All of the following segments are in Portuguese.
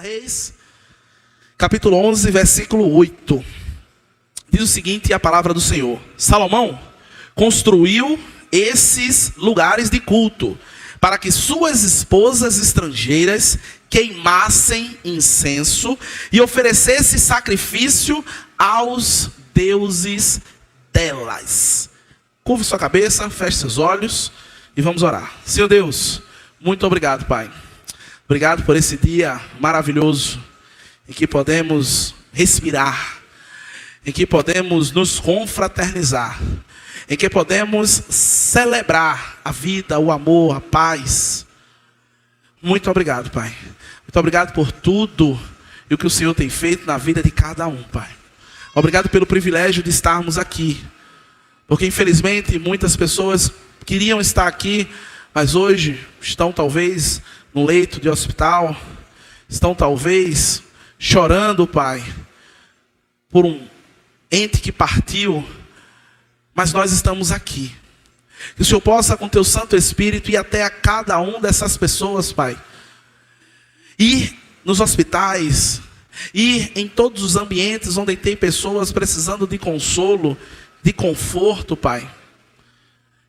Reis, capítulo 11, versículo 8. Diz o seguinte, a palavra do Senhor: Salomão construiu esses lugares de culto para que suas esposas estrangeiras queimassem incenso e oferecessem sacrifício aos deuses delas. Curva sua cabeça, feche seus olhos e vamos orar. Senhor Deus, muito obrigado, Pai. Obrigado por esse dia maravilhoso, em que podemos respirar, em que podemos nos confraternizar, em que podemos celebrar a vida, o amor, a paz. Muito obrigado, Pai. Muito obrigado por tudo e o que o Senhor tem feito na vida de cada um, Pai. Obrigado pelo privilégio de estarmos aqui, porque infelizmente muitas pessoas queriam estar aqui, mas hoje estão talvez no leito de hospital, estão talvez chorando, Pai, por um ente que partiu, mas nós estamos aqui. Que o Senhor possa, com Teu Santo Espírito, ir até a cada um dessas pessoas, Pai. Ir nos hospitais, ir em todos os ambientes onde tem pessoas precisando de consolo, de conforto, Pai.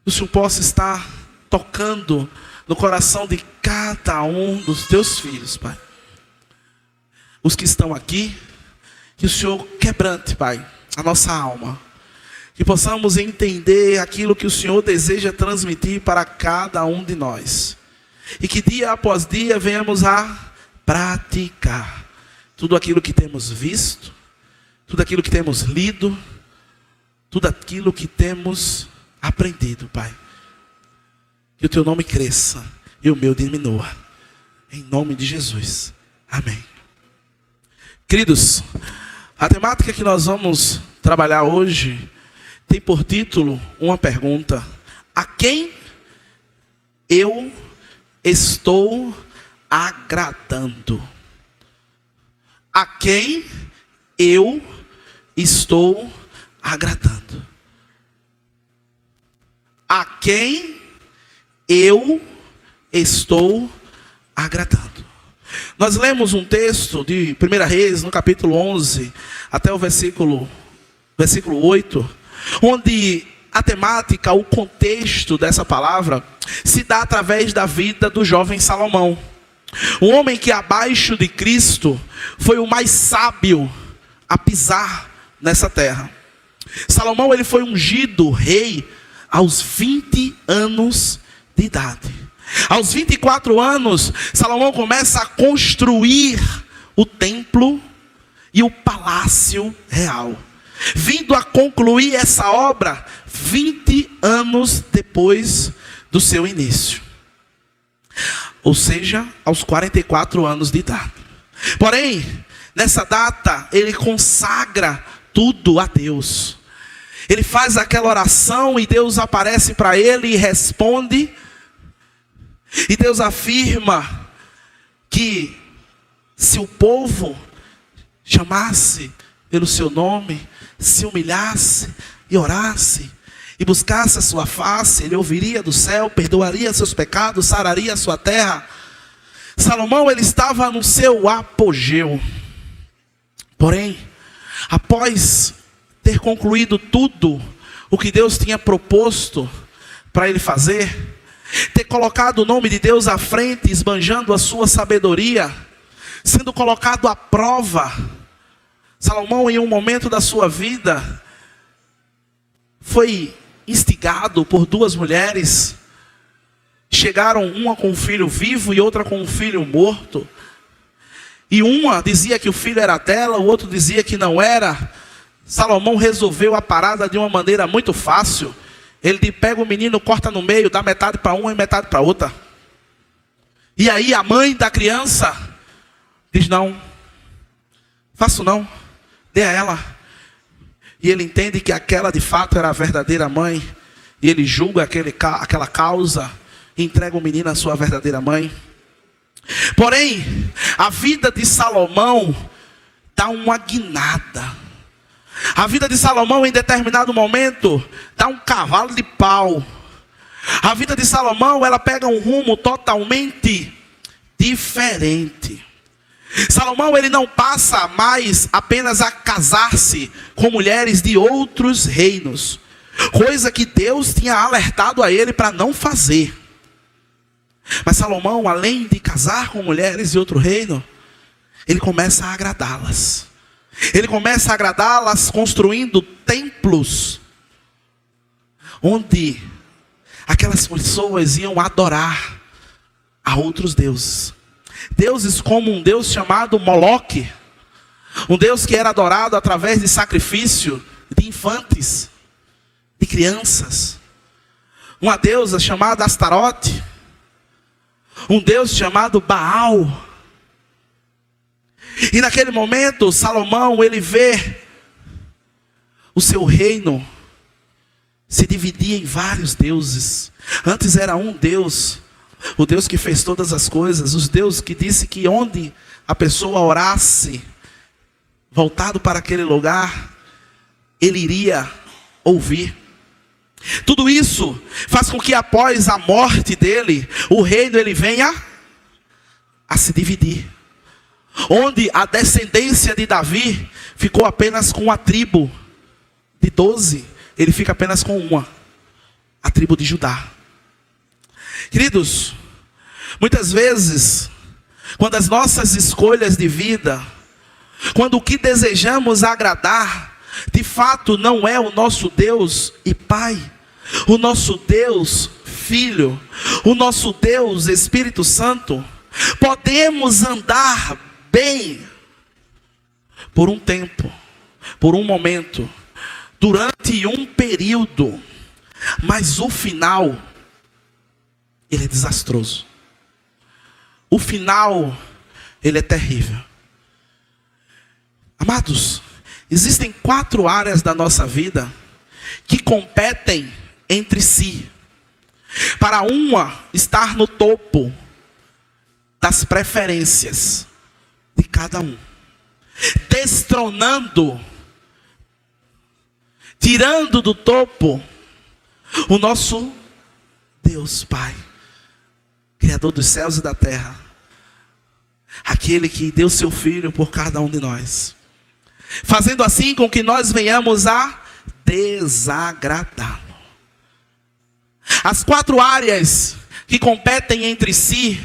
Que o Senhor possa estar tocando no coração de cada um dos Teus filhos, Pai. Os que estão aqui, que o Senhor quebrante, Pai, a nossa alma. Que possamos entender aquilo que o Senhor deseja transmitir para cada um de nós. E que dia após dia venhamos a praticar tudo aquilo que temos visto, tudo aquilo que temos lido, tudo aquilo que temos aprendido, Pai. Que o Teu nome cresça e o meu diminua. Em nome de Jesus. Amém. Queridos, a temática que nós vamos trabalhar hoje tem por título uma pergunta: a quem eu estou agradando? A quem eu estou agradando? A quem eu estou agradando? Nós lemos um texto de 1 Reis, no capítulo 11, até o versículo 8, onde a temática, o contexto dessa palavra, se dá através da vida do jovem Salomão. Um homem que abaixo de Cristo foi o mais sábio a pisar nessa terra. Salomão, ele foi ungido rei aos 20 anos de idade. Aos 24 anos, Salomão começa a construir o templo e o palácio real, vindo a concluir essa obra 20 anos depois do seu início. Ou seja, aos 44 anos de idade. Porém, nessa data, ele consagra tudo a Deus. Ele faz aquela oração e Deus aparece para ele e responde. E Deus afirma que se o povo chamasse pelo seu nome, se humilhasse e orasse e buscasse a sua face, ele ouviria do céu, perdoaria seus pecados, sararia a sua terra. Salomão, ele estava no seu apogeu. Porém, após ter concluído tudo o que Deus tinha proposto para ele fazer, ter colocado o nome de Deus à frente, esbanjando a sua sabedoria, sendo colocado à prova, Salomão, em um momento da sua vida, foi instigado por duas mulheres chegaram, uma com um filho vivo e outra com um filho morto. E uma dizia que o filho era dela, o outro dizia que não era. Salomão resolveu a parada de uma maneira muito fácil. Ele pega o menino, corta no meio, dá metade para uma e metade para outra. E aí a mãe da criança diz: não, faço não, dê a ela. E ele entende que aquela de fato era a verdadeira mãe. E ele julga aquela causa e entrega o menino à sua verdadeira mãe. Porém, a vida de Salomão dá uma guinada. A vida de Salomão, em determinado momento, dá um cavalo de pau. A vida de Salomão, ela pega um rumo totalmente diferente. Salomão, ele não passa mais apenas a casar-se com mulheres de outros reinos, coisa que Deus tinha alertado a ele para não fazer. Mas Salomão, além de casar com mulheres de outro reino, ele começa a agradá-las. Ele começa a agradá-las construindo templos, onde aquelas pessoas iam adorar a outros deuses. Deuses como um deus chamado Moloque, um deus que era adorado através de sacrifício de infantes, de crianças. Uma deusa chamada Astarote, um deus chamado Baal. E naquele momento Salomão, ele vê o seu reino se dividir em vários deuses. Antes era um Deus, o Deus que fez todas as coisas, os Deus que disse que onde a pessoa orasse, voltado para aquele lugar, ele iria ouvir. Tudo isso faz com que após a morte dele, o reino ele venha a se dividir. Onde a descendência de Davi ficou apenas com a tribo de 12, ele fica apenas com uma, a tribo de Judá. Queridos, muitas vezes, quando as nossas escolhas de vida, quando o que desejamos agradar, de fato não é o nosso Deus e Pai, o nosso Deus Filho, o nosso Deus Espírito Santo, podemos andar bem por um tempo, por um momento, durante um período, mas o final, ele é desastroso. O final, ele é terrível. Amados, existem 4 áreas da nossa vida que competem entre si, para uma estar no topo das preferências de cada um, destronando, tirando do topo o nosso Deus Pai, Criador dos céus e da terra, aquele que deu seu Filho por cada um de nós, fazendo assim com que nós venhamos a desagradá-lo. As 4 áreas que competem entre si,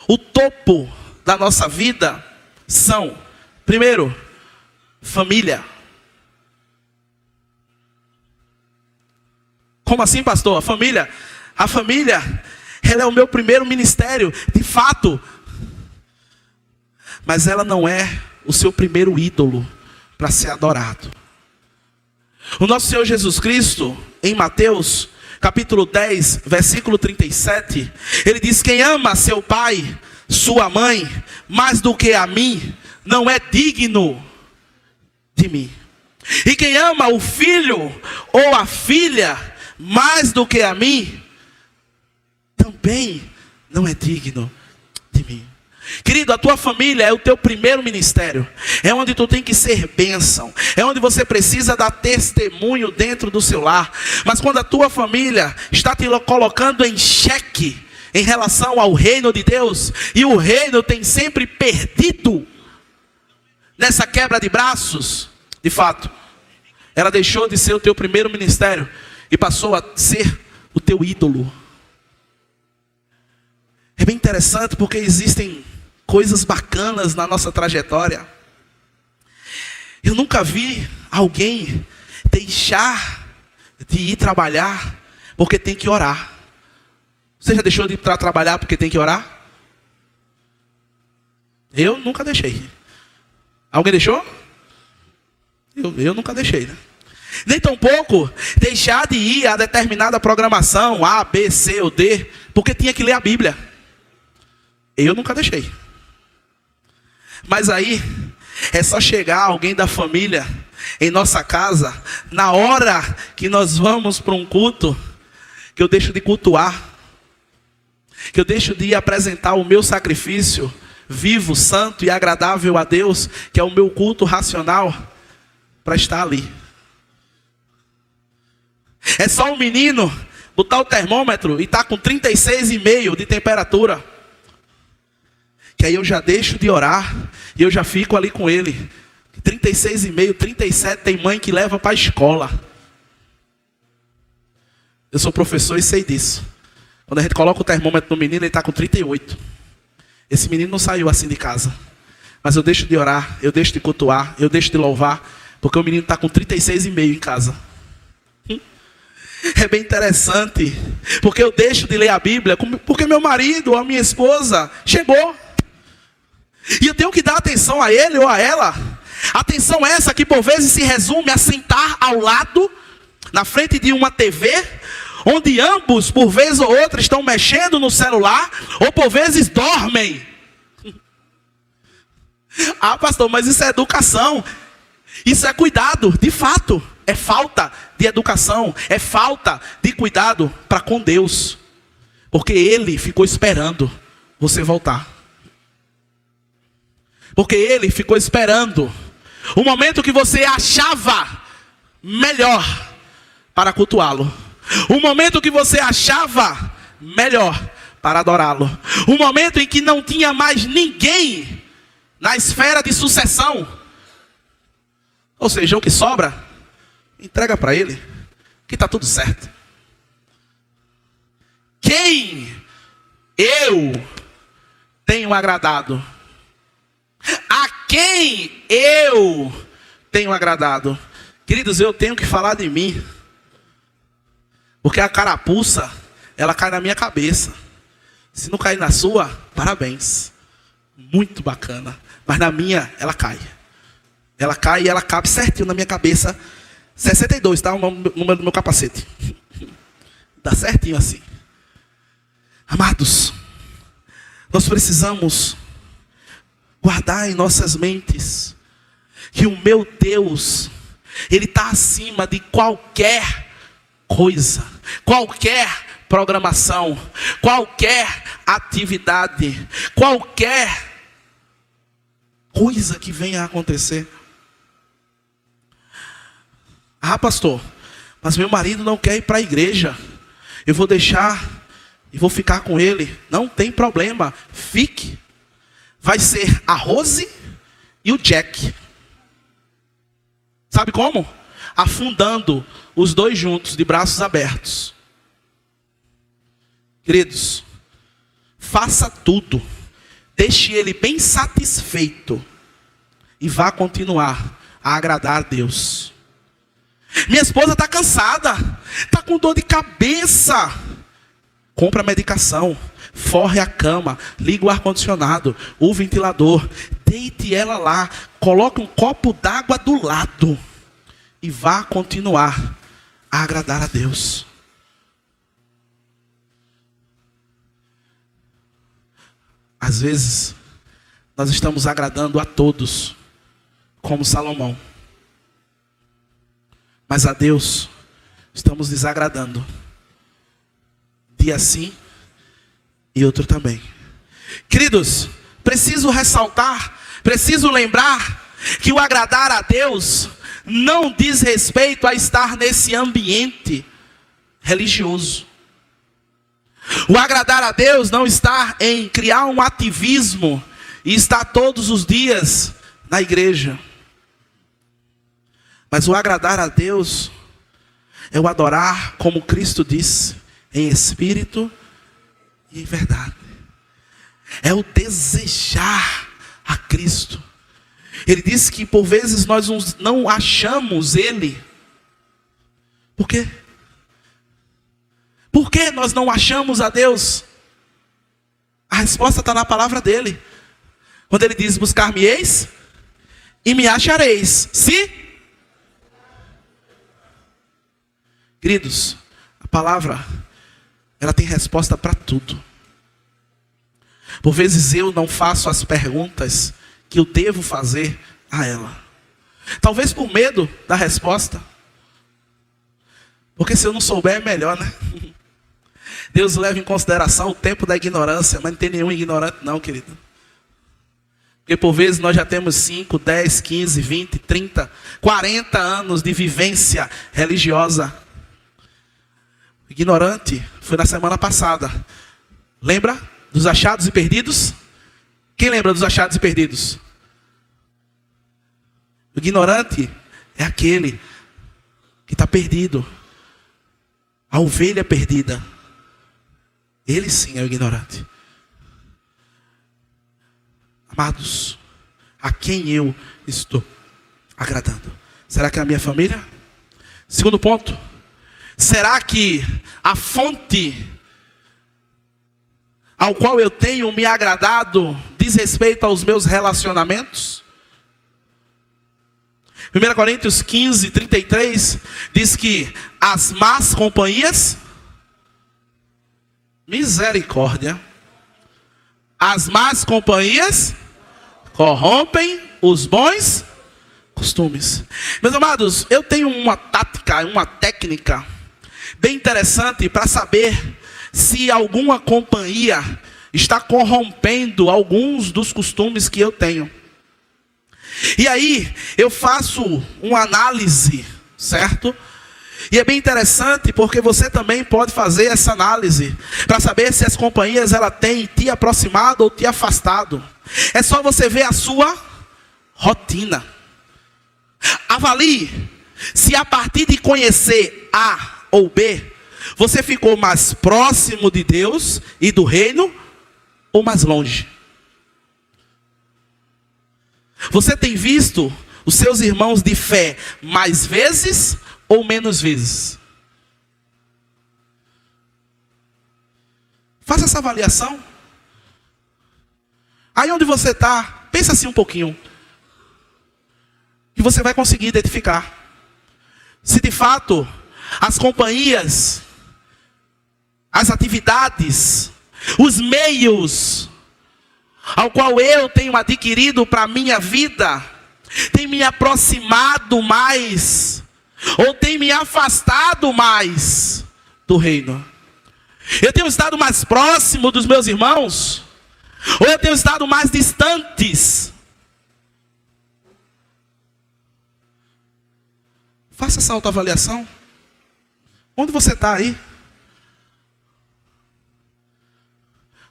o topo da nossa vida são: primeiro, família. Como assim, pastor? A família, ela é o meu primeiro ministério, de fato, mas ela não é o seu primeiro ídolo para ser adorado. O nosso Senhor Jesus Cristo, em Mateus capítulo 10, versículo 37, ele diz: quem ama seu pai, sua mãe, mais do que a mim, não é digno de mim. E quem ama o filho ou a filha, mais do que a mim, também não é digno de mim. Querido, a tua família é o teu primeiro ministério. É onde tu tem que ser bênção. É onde você precisa dar testemunho dentro do seu lar. Mas quando a tua família está te colocando em xeque em relação ao reino de Deus, e o reino tem sempre perdido nessa quebra de braços, de fato, ela deixou de ser o teu primeiro ministério e passou a ser o teu ídolo. É bem interessante porque existem coisas bacanas na nossa trajetória. Eu nunca vi alguém deixar de ir trabalhar porque tem que orar. Você já deixou de ir para trabalhar porque tem que orar? Eu nunca deixei. Alguém deixou? Eu nunca deixei, né? Nem tampouco deixar de ir a determinada programação, A, B, C ou D, porque tinha que ler a Bíblia. Eu nunca deixei. Mas aí, é só chegar alguém da família em nossa casa, na hora que nós vamos para um culto, que eu deixo de cultuar, que eu deixo de ir apresentar o meu sacrifício vivo, santo e agradável a Deus, que é o meu culto racional, para estar ali. É só um menino botar o termômetro e estar com 36,5 de temperatura, que aí eu já deixo de orar e eu já fico ali com ele. 36,5, 37, tem mãe que leva para a escola. Eu sou professor e sei disso. Quando a gente coloca o termômetro no menino, ele está com 38. Esse menino não saiu assim de casa. Mas eu deixo de orar, eu deixo de cultuar, eu deixo de louvar, porque o menino está com 36,5 em casa. É bem interessante, porque eu deixo de ler a Bíblia, porque meu marido ou a minha esposa chegou. E eu tenho que dar atenção a ele ou a ela. Atenção essa que por vezes se resume a sentar ao lado, na frente de uma TV, onde ambos, por vez ou outra, estão mexendo no celular, ou por vezes dormem. Ah, pastor, mas isso é educação. Isso é cuidado, de fato. É falta de educação, é falta de cuidado para com Deus. Porque Ele ficou esperando você voltar. Porque Ele ficou esperando o momento que você achava melhor para cultuá-lo. O momento que você achava melhor para adorá-lo. O momento em que não tinha mais ninguém na esfera de sucessão. Ou seja, o que sobra, entrega para Ele, que está tudo certo. Quem eu tenho agradado? A quem eu tenho agradado? Queridos, eu tenho que falar de mim. Porque a carapuça, ela cai na minha cabeça. Se não cair na sua, parabéns. Muito bacana. Mas na minha, ela cai. Ela cai e ela cabe certinho na minha cabeça. 62, tá? O número do meu capacete. Dá certinho assim. Amados, nós precisamos guardar em nossas mentes que o meu Deus, Ele está acima de qualquer coisa, qualquer programação, qualquer atividade, qualquer coisa que venha a acontecer. Ah, pastor, mas meu marido não quer ir para a igreja. Eu vou deixar e vou ficar com ele. Não tem problema, fique. Vai ser a Rose e o Jack. Sabe como? Afundando os dois juntos, de braços abertos. Queridos, faça tudo. Deixe ele bem satisfeito. E vá continuar a agradar a Deus. Minha esposa está cansada. Está com dor de cabeça. Compra a medicação. Forre a cama. Liga o ar-condicionado. O ventilador. Deite ela lá. Coloque um copo d'água do lado. E vá continuar a agradar a Deus. Às vezes, nós estamos agradando a todos, como Salomão. Mas a Deus, estamos desagradando. Dia sim e outro também. Queridos, preciso ressaltar, preciso lembrar que o agradar a Deus não diz respeito a estar nesse ambiente religioso. O agradar a Deus não está em criar um ativismo e estar todos os dias na igreja. Mas o agradar a Deus é o adorar, como Cristo disse, em espírito e em verdade. É o desejar a Cristo. Ele disse que por vezes nós não achamos Ele. Por quê? Por que nós não achamos a Deus? A resposta está na palavra dele. Quando ele diz, buscar-me-eis e me achareis. Se? Queridos, a palavra, ela tem resposta para tudo. Por vezes eu não faço as perguntas que eu devo fazer a ela. Talvez por medo da resposta. Porque se eu não souber é melhor, né? Deus leva em consideração o tempo da ignorância, mas não tem nenhum ignorante não, querido. Porque por vezes nós já temos 5, 10, 15, 20, 30, 40 anos de vivência religiosa. Ignorante foi na semana passada. Lembra dos achados e perdidos? Quem lembra dos achados e perdidos? O ignorante é aquele que está perdido. A ovelha perdida. Ele sim é o ignorante. Amados, a quem eu estou agradando? Será que é a minha família? Segundo ponto. Será que a fonte ao qual eu tenho me agradado diz respeito aos meus relacionamentos? 1 Coríntios 15, 33 diz que as más companhias, misericórdia, as más companhias corrompem os bons costumes. Meus amados, eu tenho uma tática, uma técnica bem interessante para saber se alguma companhia está corrompendo alguns dos costumes que eu tenho. E aí eu faço uma análise, certo? E é bem interessante porque você também pode fazer essa análise para saber se as companhias ela têm te aproximado ou te afastado. É só você ver a sua rotina. Avalie se a partir de conhecer A ou B, você ficou mais próximo de Deus e do reino ou mais longe. Você tem visto os seus irmãos de fé mais vezes ou menos vezes? Faça essa avaliação. Aí onde você está, pensa assim um pouquinho. Que você vai conseguir identificar. Se de fato as companhias, as atividades, os meios ao qual eu tenho adquirido para a minha vida, tem me aproximado mais, ou tem me afastado mais do reino. Eu tenho estado mais próximo dos meus irmãos, ou eu tenho estado mais distantes. Faça essa autoavaliação. Onde você está aí?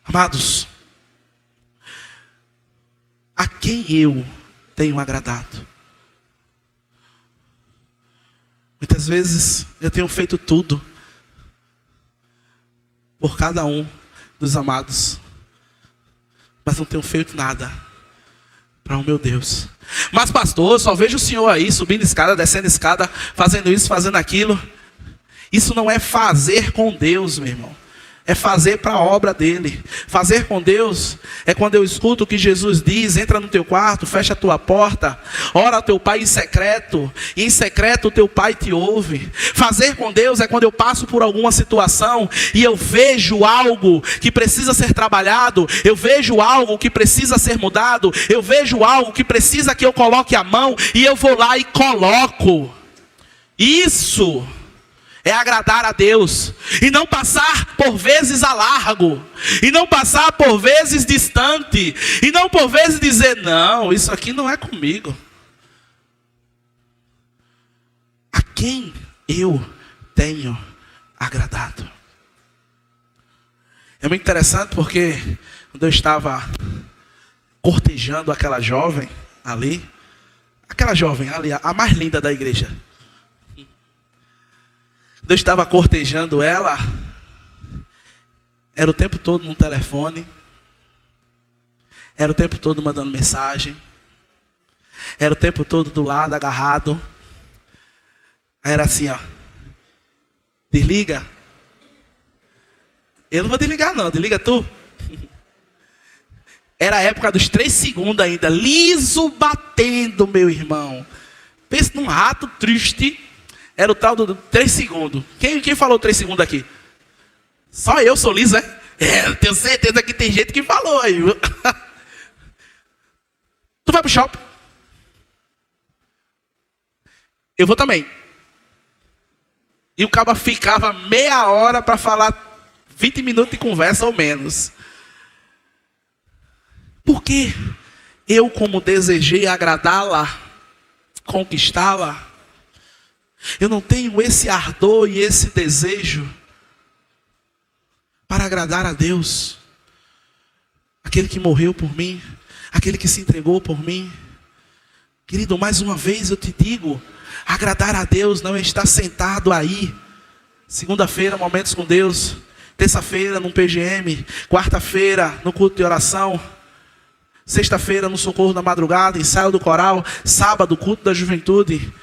Amados, a quem eu tenho agradado? Muitas vezes eu tenho feito tudo por cada um dos amados, mas não tenho feito nada para o meu Deus. Mas pastor, eu só vejo o senhor aí subindo escada, descendo escada, fazendo isso, fazendo aquilo. Isso não é fazer com Deus, meu irmão. É fazer para a obra dele. Fazer com Deus é quando eu escuto o que Jesus diz: entra no teu quarto, fecha a tua porta, ora ao teu pai em secreto, e em secreto o teu pai te ouve. Fazer com Deus é quando eu passo por alguma situação e eu vejo algo que precisa ser trabalhado, eu vejo algo que precisa ser mudado, eu vejo algo que precisa que eu coloque a mão e eu vou lá e coloco. Isso é agradar a Deus, e não passar por vezes a largo, e não passar por vezes distante, e não por vezes dizer, não, isso aqui não é comigo. A quem eu tenho agradado? É muito interessante porque quando eu estava cortejando aquela jovem ali, a mais linda da igreja, quando eu estava cortejando ela, era o tempo todo no telefone, era o tempo todo mandando mensagem, era o tempo todo do lado, agarrado. Aí era assim, ó, desliga, Eu não vou desligar não, desliga tu. Era a época dos 3 segundos ainda, liso batendo, meu irmão. Pensa num rato triste. Era o tal do 3 segundos. Quem falou 3 segundos aqui? Só eu sou liso, é? Eu tenho certeza que tem gente que falou aí. Tu vai pro shopping? Eu vou também. E o cara ficava meia hora para falar 20 minutos de conversa ou menos. Porque eu, como desejei agradá-la, conquistá-la, eu não tenho esse ardor e esse desejo para agradar a Deus, aquele que morreu por mim, aquele que se entregou por mim. Querido, mais uma vez eu te digo, agradar a Deus não é estar sentado aí, segunda-feira, momentos com Deus, terça-feira no PGM, quarta-feira no culto de oração, sexta-feira no socorro da madrugada, ensaio do coral, sábado culto da juventude,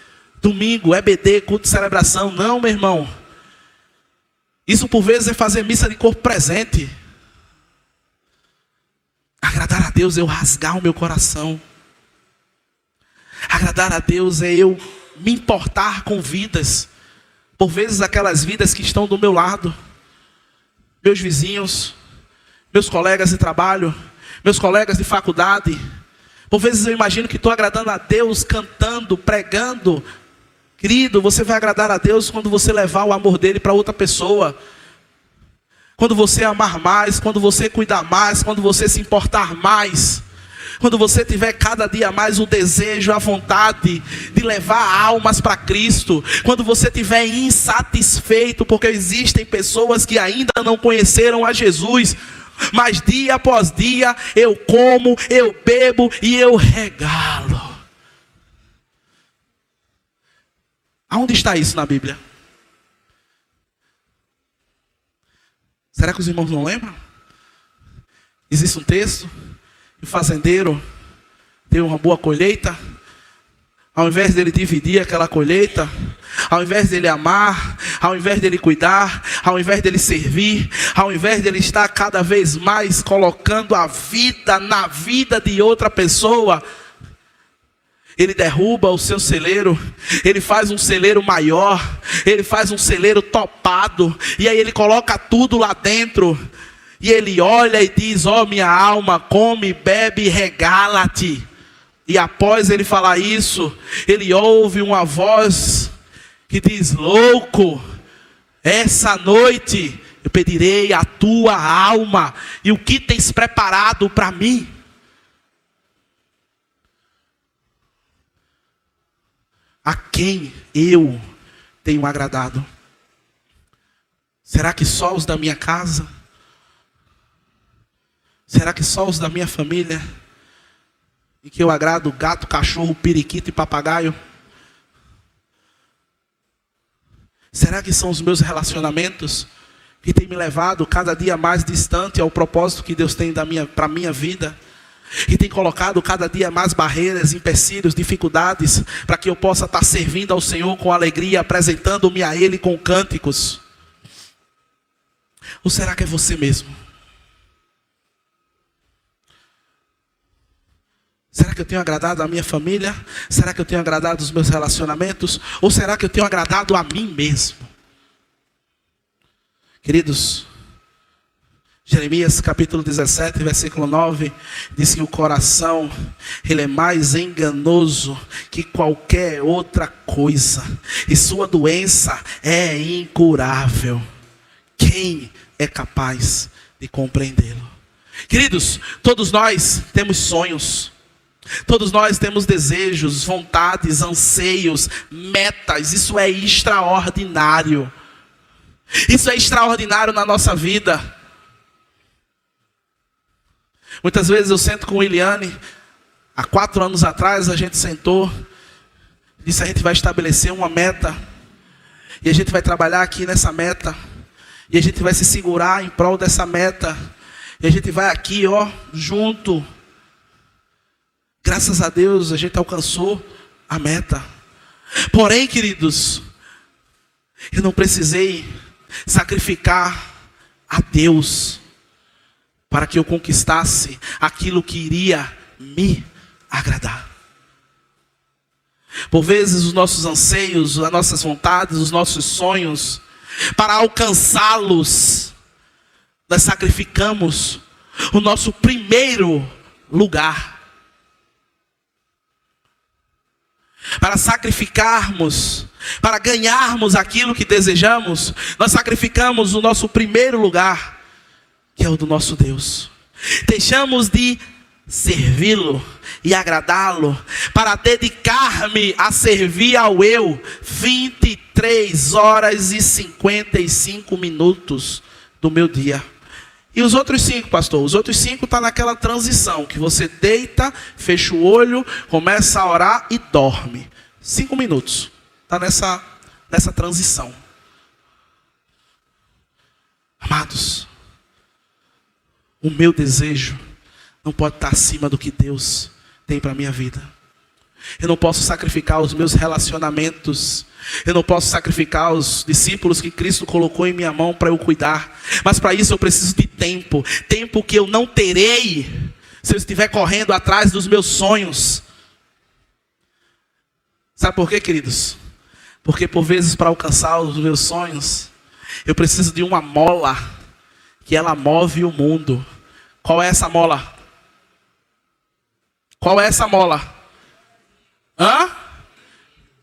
domingo EBD, culto de celebração. Não, meu irmão, isso por vezes é fazer missa de corpo presente. Agradar a Deus é eu rasgar o meu coração. Agradar a Deus é eu me importar com vidas. Por vezes aquelas vidas que estão do meu lado. Meus vizinhos, meus colegas de trabalho, meus colegas de faculdade. Por vezes eu imagino que estou agradando a Deus cantando, pregando. Querido, você vai agradar a Deus quando você levar o amor dele para outra pessoa. Quando você amar mais, quando você cuidar mais, quando você se importar mais. Quando você tiver cada dia mais o desejo, a vontade de levar almas para Cristo. Quando você estiver insatisfeito, porque existem pessoas que ainda não conheceram a Jesus. Mas dia após dia eu como, eu bebo e eu regalo. Aonde está isso na Bíblia? Será que os irmãos não lembram? Existe um texto. O fazendeiro deu uma boa colheita. Ao invés dele dividir aquela colheita, ao invés dele amar, ao invés dele cuidar, ao invés dele servir, ao invés dele estar cada vez mais colocando a vida na vida de outra pessoa, ele derruba o seu celeiro, ele faz um celeiro maior, ele faz um celeiro topado, e aí ele coloca tudo lá dentro. E ele olha e diz: ó minha alma, come, bebe e regala-te. E após ele falar isso, ele ouve uma voz que diz: louco, essa noite eu pedirei a tua alma. E o que tens preparado para mim? A quem eu tenho agradado? Será que só os da minha casa? Será que só os da minha família? E que eu agrado gato, cachorro, periquito e papagaio? Será que são os meus relacionamentos que têm me levado cada dia mais distante ao propósito que Deus tem para a minha vida? E tem colocado cada dia mais barreiras, empecilhos, dificuldades, para que eu possa estar servindo ao Senhor com alegria, apresentando-me a Ele com cânticos? Ou será que é você mesmo? Será que eu tenho agradado a minha família? Será que eu tenho agradado os meus relacionamentos? Ou será que eu tenho agradado a mim mesmo? Queridos, Jeremias capítulo 17, versículo 9, diz que o coração, ele é mais enganoso que qualquer outra coisa, e sua doença é incurável. Quem é capaz de compreendê-lo? Queridos, todos nós temos sonhos. Todos nós temos desejos, vontades, anseios, metas. Isso é extraordinário. Isso é extraordinário na nossa vida. Muitas vezes eu sento com Eliane. Há 4 anos atrás a gente sentou. Disse: a gente vai estabelecer uma meta. E a gente vai trabalhar aqui nessa meta. E a gente vai se segurar em prol dessa meta. E a gente vai aqui, junto. Graças a Deus a gente alcançou a meta. Porém, queridos, eu não precisei sacrificar a Deus para que eu conquistasse aquilo que iria me agradar. Por vezes os nossos anseios, as nossas vontades, os nossos sonhos, para alcançá-los, nós sacrificamos o nosso primeiro lugar. Para sacrificarmos, para ganharmos aquilo que desejamos, nós sacrificamos o nosso primeiro lugar, que é o do nosso Deus. Deixamos de servi-lo e agradá-lo para dedicar-me a servir ao eu 23 horas e 55 minutos do meu dia. E os outros 5, pastor? Os outros 5 estão naquela transição, que você deita, fecha o olho, começa a orar e dorme. 5 minutos. Está nessa transição. Amados, o meu desejo não pode estar acima do que Deus tem para a minha vida. Eu não posso sacrificar os meus relacionamentos. Eu não posso sacrificar os discípulos que Cristo colocou em minha mão para eu cuidar. Mas para isso eu preciso de tempo. Tempo que eu não terei se eu estiver correndo atrás dos meus sonhos. Sabe por quê, queridos? Porque por vezes para alcançar os meus sonhos, eu preciso de uma mola, que ela move o mundo. Qual é essa mola? Qual é essa mola?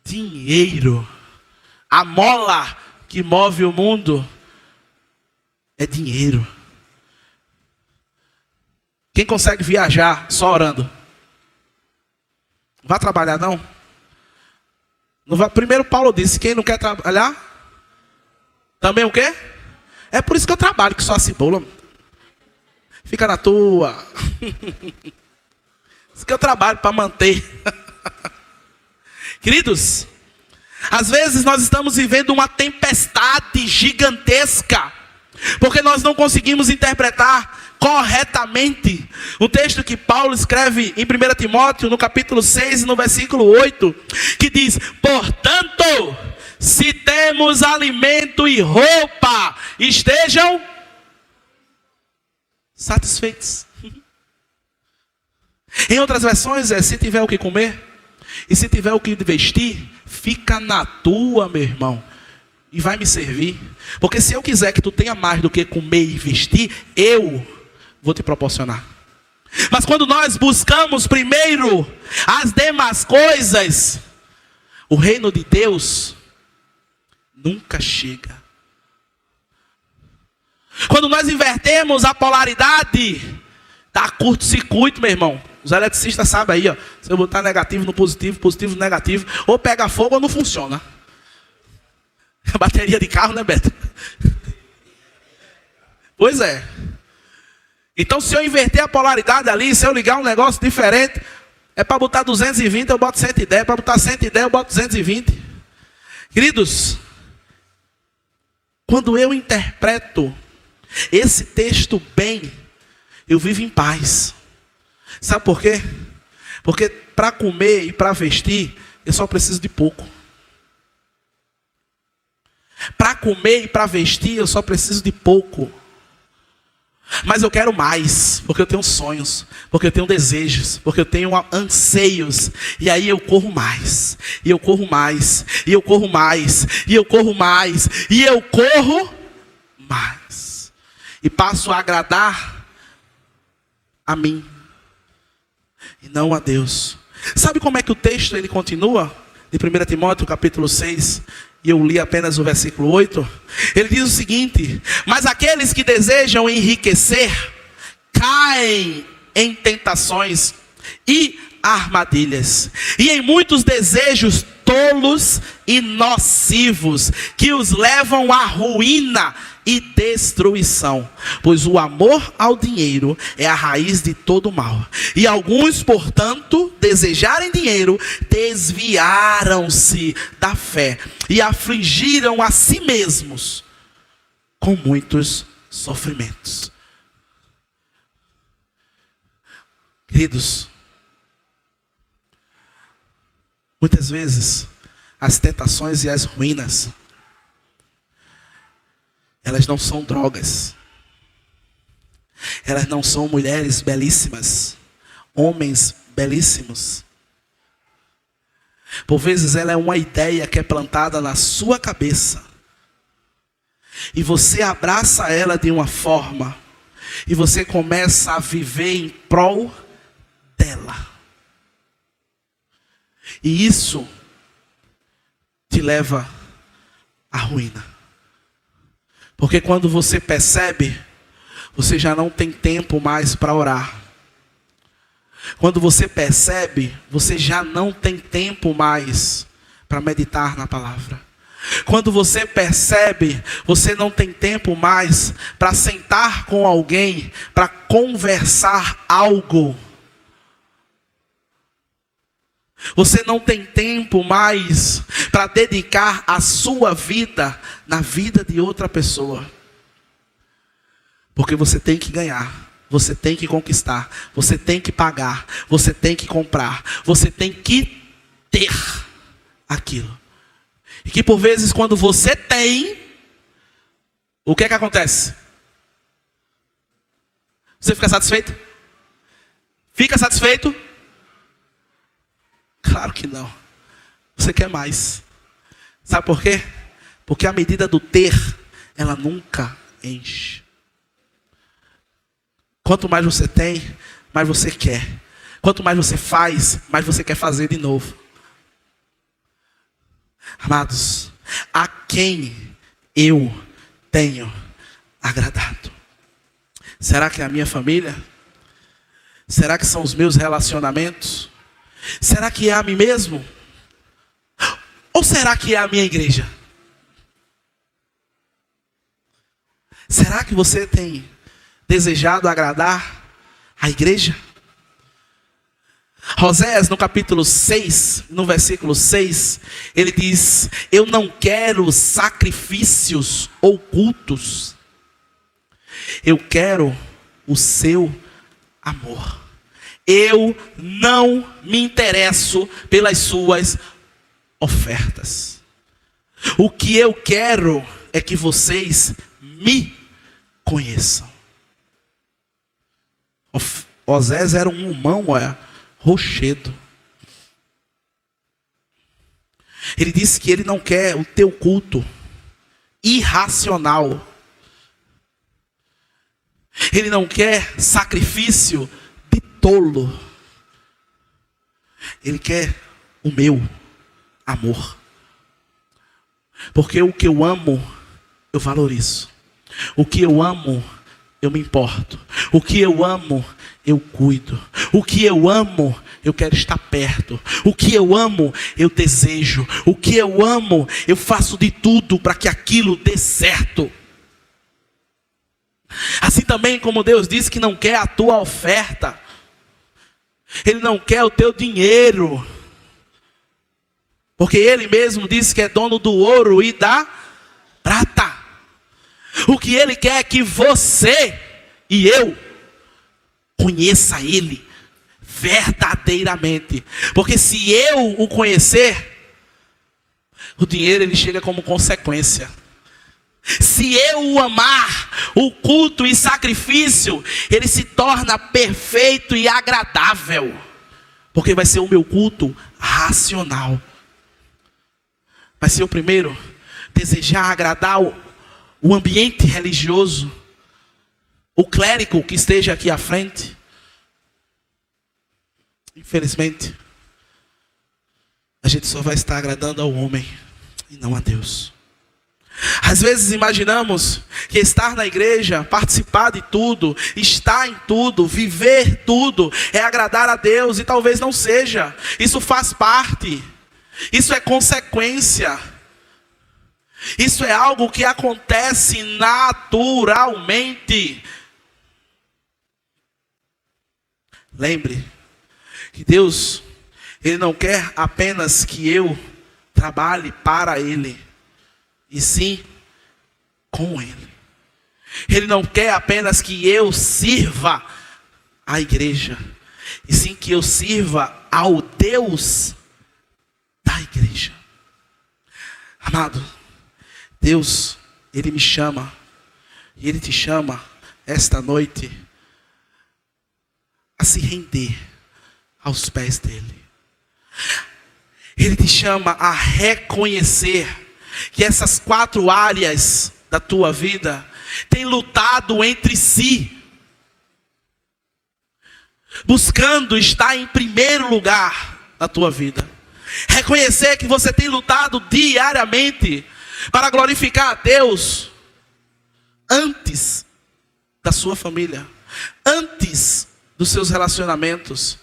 Dinheiro. A mola que move o mundo é dinheiro. Quem consegue viajar só orando? Não vai trabalhar não? Não vai. Primeiro Paulo disse, quem não quer trabalhar, também o quê? É por isso que eu trabalho, que só a cebola. Fica na tua. Isso que eu trabalho para manter. Queridos, às vezes nós estamos vivendo uma tempestade gigantesca, porque nós não conseguimos interpretar corretamente o texto que Paulo escreve em 1 Timóteo, no capítulo 6, no versículo 8, que diz: portanto, se temos alimento e roupa, estejam satisfeitos. Em outras versões é: se tiver o que comer e se tiver o que vestir, fica na tua, meu irmão, e vai me servir. Porque se eu quiser que tu tenha mais do que comer e vestir, eu vou te proporcionar. Mas quando nós buscamos primeiro as demais coisas, o reino de Deus nunca chega. Quando nós invertemos a polaridade, dá curto-circuito, meu irmão. Os eletricistas sabem aí, ó. Se eu botar negativo no positivo, positivo no negativo, ou pega fogo ou não funciona. A bateria de carro, né, Beto? Pois é. Então, se eu inverter a polaridade ali, se eu ligar um negócio diferente, é para botar 220, eu boto 110. Para botar 110, eu boto 220. Queridos, quando eu interpreto esse texto bem, eu vivo em paz. Sabe por quê? Porque para comer e para vestir, eu só preciso de pouco. Para comer e para vestir, eu só preciso de pouco. Mas eu quero mais, porque eu tenho sonhos, porque eu tenho desejos, porque eu tenho anseios. E aí eu corro mais, e eu corro mais, e eu corro mais, e eu corro mais, e eu corro mais. E passo a agradar a mim e não a Deus. Sabe como é que o texto ele continua? De 1 Timóteo capítulo 6, e eu li apenas o versículo 8. Ele diz o seguinte: mas aqueles que desejam enriquecer caem em tentações e armadilhas, e em muitos desejos tolos e nocivos, que os levam à ruína e destruição. Pois o amor ao dinheiro é a raiz de todo mal. E alguns, portanto, desejarem dinheiro, desviaram-se da fé e afligiram a si mesmos com muitos sofrimentos. Queridos, muitas vezes as tentações e as ruínas, elas não são drogas. Elas não são mulheres belíssimas, homens belíssimos. Por vezes ela é uma ideia que é plantada na sua cabeça. E você abraça ela de uma forma. E você começa a viver em prol dela. E isso te leva à ruína. Porque quando você percebe, você já não tem tempo mais para orar. Quando você percebe, você já não tem tempo mais para meditar na palavra. Quando você percebe, você não tem tempo mais para sentar com alguém, para conversar algo. Você não tem tempo mais para dedicar a sua vida na vida de outra pessoa. Porque você tem que ganhar, você tem que conquistar, você tem que pagar, você tem que comprar, você tem que ter aquilo. E que por vezes quando você tem, o que é que acontece? Você fica satisfeito? Fica satisfeito? Claro que não. Você quer mais. Sabe por quê? Porque a medida do ter, ela nunca enche. Quanto mais você tem, mais você quer. Quanto mais você faz, mais você quer fazer de novo. Amados, a quem eu tenho agradado? Será que é a minha família? Será que são os meus relacionamentos? Será que é a mim mesmo? Ou será que é a minha igreja? Será que você tem desejado agradar a igreja? Oséias, no capítulo 6, no versículo 6, ele diz: eu não quero sacrifícios ou cultos, eu quero o seu amor. Eu não me interesso pelas suas ofertas. O que eu quero é que vocês me conheçam. Oséias era um humão, rochedo. Ele disse que ele não quer o teu culto irracional. Ele não quer sacrifício de tolo. Ele quer o meu amor. Porque o que eu amo, eu valorizo. O que eu amo, eu me importo. O que eu amo, eu cuido. O que eu amo, eu quero estar perto. O que eu amo, eu desejo. O que eu amo, eu faço de tudo para que aquilo dê certo. Assim também como Deus disse que não quer a tua oferta. Ele não quer o teu dinheiro. Porque Ele mesmo disse que é dono do ouro e da prata. O que Ele quer é que você e eu conheça Ele verdadeiramente. Porque se eu o conhecer, o dinheiro ele chega como consequência. Se eu o amar, o culto e sacrifício, ele se torna perfeito e agradável. Porque vai ser o meu culto racional. Mas se eu primeiro desejar agradar o ambiente religioso, o clérigo que esteja aqui à frente, infelizmente, a gente só vai estar agradando ao homem e não a Deus. Às vezes imaginamos que estar na igreja, participar de tudo, estar em tudo, viver tudo, é agradar a Deus, e talvez não seja. Isso faz parte, isso é consequência, isso é algo que acontece naturalmente. Lembre que Deus, Ele não quer apenas que eu trabalhe para Ele, e sim com Ele. Ele não quer apenas que eu sirva a igreja, e sim que eu sirva ao Deus da igreja. Amado, Deus, Ele me chama, e Ele te chama esta noite a se render aos pés dele. Ele te chama a reconhecer que essas 4 áreas da tua vida têm lutado entre si, buscando estar em primeiro lugar na tua vida. Reconhecer que você tem lutado diariamente para glorificar a Deus antes da sua família, antes dos seus relacionamentos,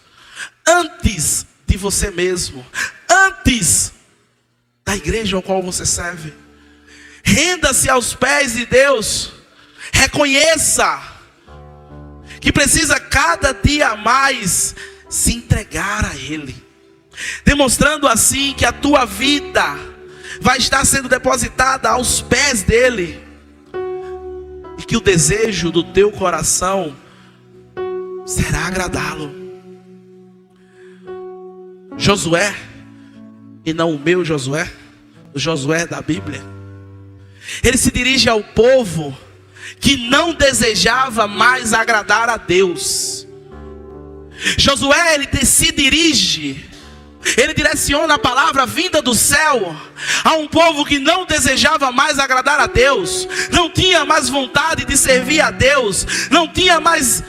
antes de você mesmo, antes da igreja ao qual você serve. Renda-se aos pés de Deus. Reconheça que precisa cada dia mais se entregar a Ele, demonstrando assim que a tua vida vai estar sendo depositada aos pés dele, e que o desejo do teu coração será agradá-lo. Josué, e não o meu Josué, o Josué da Bíblia, ele se dirige ao povo que não desejava mais agradar a Deus. Josué, ele se dirige, ele direciona a palavra vinda do céu a um povo que não desejava mais agradar a Deus, não tinha mais vontade de servir a Deus, não tinha mais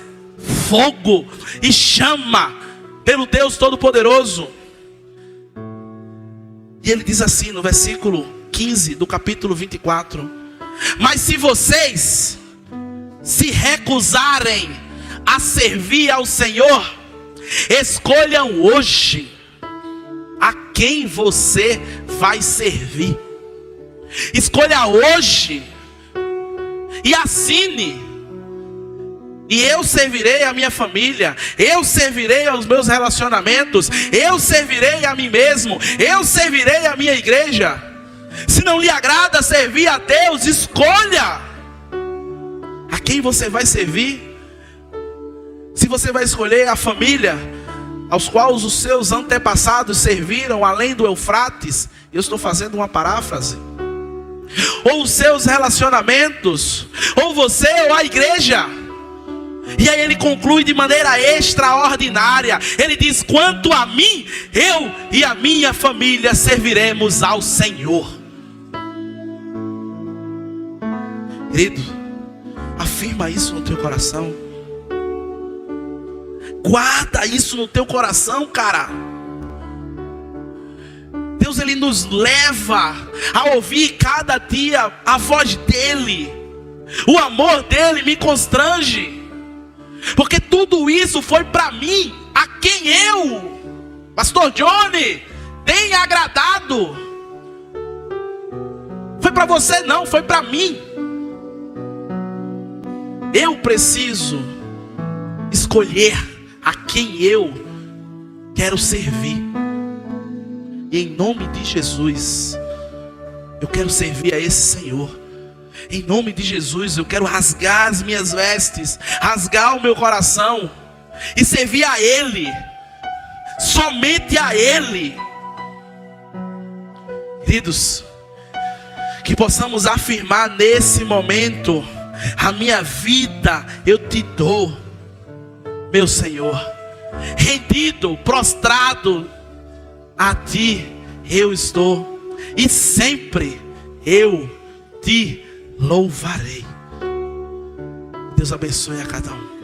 fogo e chama pelo Deus Todo-Poderoso. E ele diz assim no versículo 15 do capítulo 24: mas se vocês se recusarem a servir ao Senhor, escolham hoje a quem você vai servir. Escolha hoje e assine: e eu servirei a minha família, eu servirei aos meus relacionamentos, eu servirei a mim mesmo, eu servirei a minha igreja. Se não lhe agrada servir a Deus, escolha a quem você vai servir. Se você vai escolher a família aos quais os seus antepassados serviram além do Eufrates, eu estou fazendo uma paráfrase, ou os seus relacionamentos, ou você ou a igreja. E aí ele conclui de maneira extraordinária. Ele diz: quanto a mim, eu e a minha família serviremos ao Senhor. Querido, afirma isso no teu coração. Guarda isso no teu coração, cara. Deus, ele nos leva a ouvir cada dia a voz dele. O amor dele me constrange, porque tudo isso foi para mim, a quem eu, Pastor Johnny, tenho agradado. Foi para você não, foi para mim. Eu preciso escolher a quem eu quero servir. E em nome de Jesus, eu quero servir a esse Senhor. Em nome de Jesus, eu quero rasgar as minhas vestes, rasgar o meu coração e servir a Ele, somente a Ele. Queridos, que possamos afirmar nesse momento: a minha vida eu te dou, meu Senhor. Rendido, prostrado a ti eu estou, e sempre eu te louvarei. Deus abençoe a cada um.